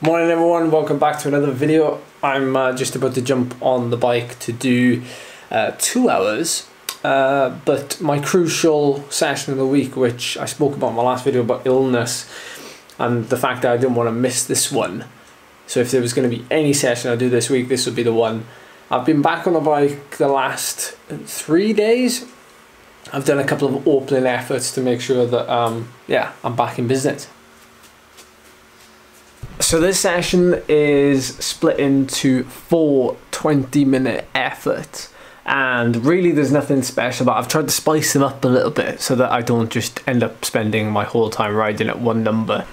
Morning everyone, welcome back to another video. I'm just about to jump on the bike to do 2 hours, but my crucial session of the week, which I spoke about in my last video about illness and the fact that I didn't want to miss this one. So if there was going to be any session I do this week, this would be the one. I've been back on the bike the last 3 days. I've done a couple of opening efforts to make sure that yeah, I'm back in business. So this session is split into 4 20-minute efforts, and really there's nothing special, but I've tried to spice them up a little bit so that I don't just end up spending my whole time riding at one number.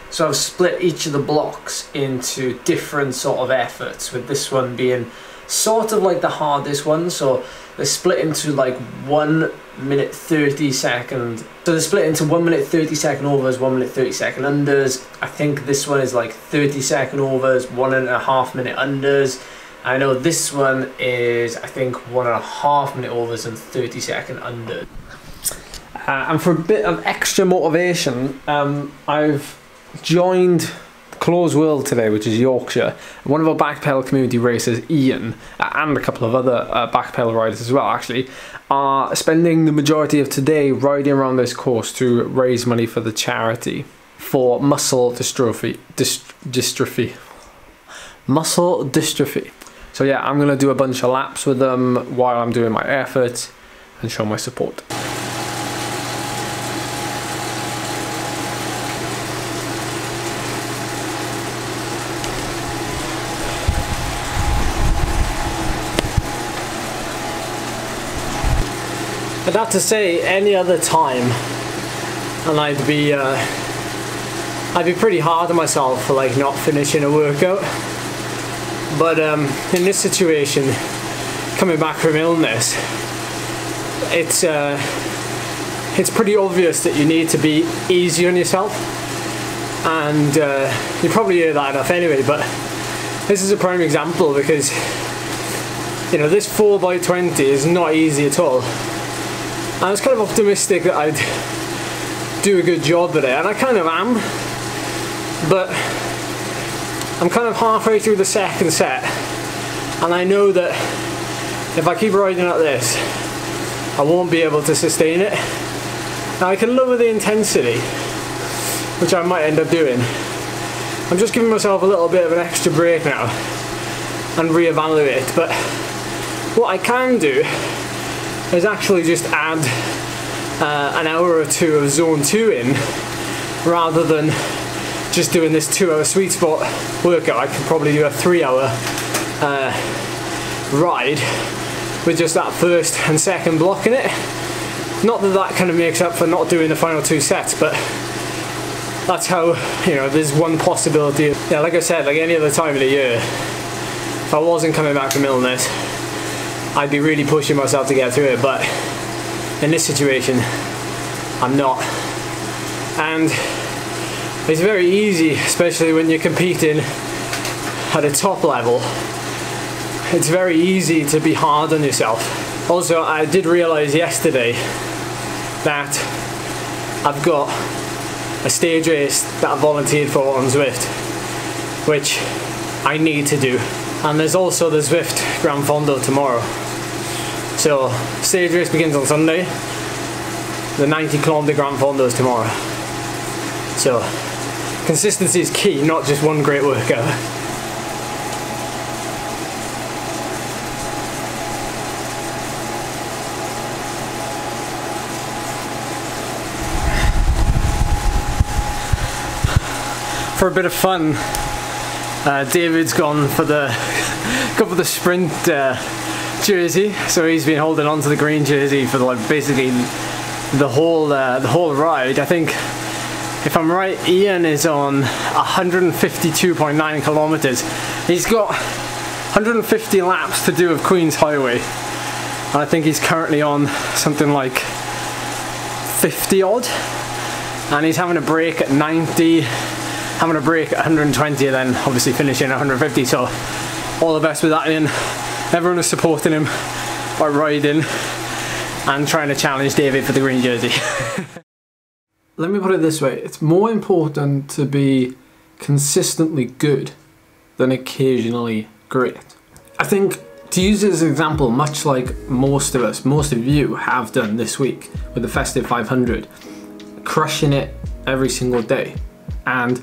So I've split each of the blocks into different sort of efforts, with this one being sort of like the hardest one. So they're split into like 1 minute 30 second. So they're split into 1 minute 30 second overs, 1 minute 30 second unders. I think this one is like 30 second overs, 1.5 minute unders. I know this one is, I think, 1.5 minute overs and 30 second unders. And for a bit of extra motivation, I've joined Close World today, which is Yorkshire. One of our backpedal community racers, Ian, and a couple of other backpedal riders as well actually, are spending the majority of today riding around this course to raise money for the charity for muscle dystrophy. Muscle dystrophy. So yeah, I'm gonna do a bunch of laps with them while I'm doing my efforts and show my support. I'd have to say any other time and I'd be pretty hard on myself for like not finishing a workout, but in this situation, coming back from illness, it's pretty obvious that you need to be easy on yourself, and you probably hear that enough anyway, but this is a prime example because, you know, this 4x20 is not easy at all. I was kind of optimistic that I'd do a good job at it, and I kind of am, but I'm kind of halfway through the second set, and I know that if I keep riding like this, I won't be able to sustain it. Now I can lower the intensity, which I might end up doing. I'm just giving myself a little bit of an extra break now and reevaluate, but what I can do is actually just add an hour or two of zone 2 in, rather than just doing this 2 hour sweet spot workout. I could probably do a 3 hour ride with just that first and second block in it. Not that that kind of makes up for not doing the final 2 sets, but that's how, you know, there's one possibility. Yeah, like I said, like any other time of the year, if I wasn't coming back from illness, I'd be really pushing myself to get through it, but in this situation, I'm not. And it's very easy, especially when you're competing at a top level, it's very easy to be hard on yourself. Also, I did realise yesterday that I've got a stage race that I volunteered for on Zwift, which I need to do. And there's also the Zwift Gran Fondo tomorrow. So, stage race begins on Sunday. The 90km Gran Fondo is tomorrow. So, consistency is key, not just one great workout. For a bit of fun, David's gone for the sprint jersey, so he's been holding on to the green jersey for like basically the whole ride. I think, if I'm right, Ian is on 152.9 kilometers. He's got 150 laps to do of Queen's Highway, and I think he's currently on something like 50 odd, and he's having a break at 90, having a break at 120, and then obviously finishing at 150. So all the best with that, Ian. Everyone is supporting him by riding and trying to challenge David for the green jersey. Let me put it this way, it's more important to be consistently good than occasionally great. I think, to use it as an example, much like most of us, most of you have done this week with the Festive 500, crushing it every single day and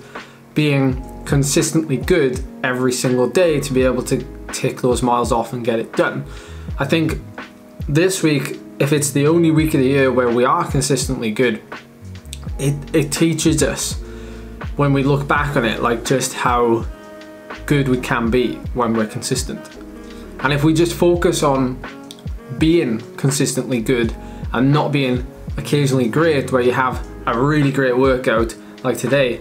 being consistently good every single day to be able to tick those miles off and get it done. I think this week, if it's the only week of the year where we are consistently good, it teaches us when we look back on it, like just how good we can be when we're consistent. And if we just focus on being consistently good and not being occasionally great, where you have a really great workout like today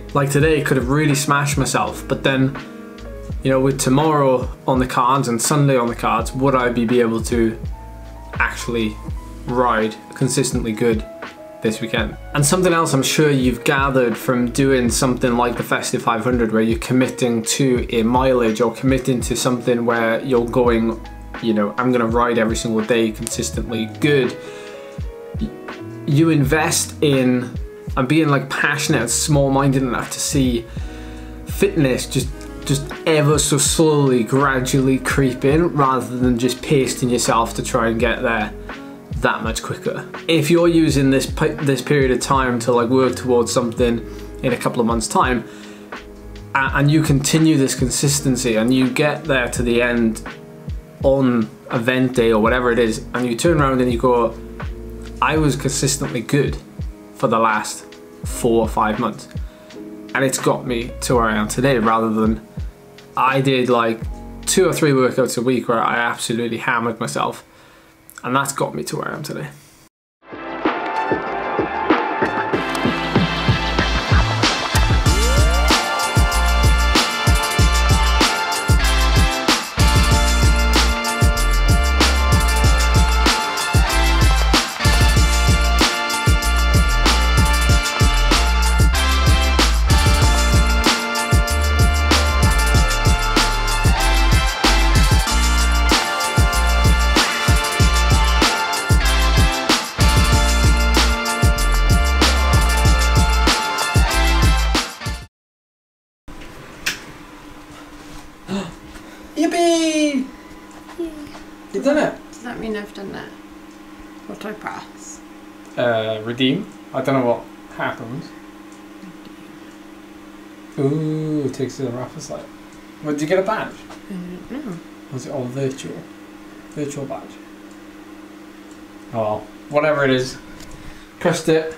could have really smashed myself, but then, you know, with tomorrow on the cards and Sunday on the cards, would I be able to actually ride consistently good this weekend? And something else I'm sure you've gathered from doing something like the Festive 500, where you're committing to a mileage or committing to something where you're going, you know, I'm gonna ride every single day consistently good. You invest in and being like passionate and small-minded enough to see fitness just ever so slowly, gradually creep in, rather than just pasting yourself to try and get there that much quicker. If you're using this period of time to like work towards something in a couple of months' time, and you continue this consistency and you get there to the end on event day or whatever it is, and you turn around and you go, I was consistently good for the last 4 or 5 months, and it's got me to where I am today, rather than I did like 2 or 3 workouts a week where I absolutely hammered myself, and that's got me to where I am today. Yippee! You've done it. Does that mean I've done that? What do I press? Redeem. I don't know what happens. Ooh, it takes to the rapper site. Well, did you get a badge? I don't know. Was it all virtual? Virtual badge. Oh well, whatever it is. Pressed it.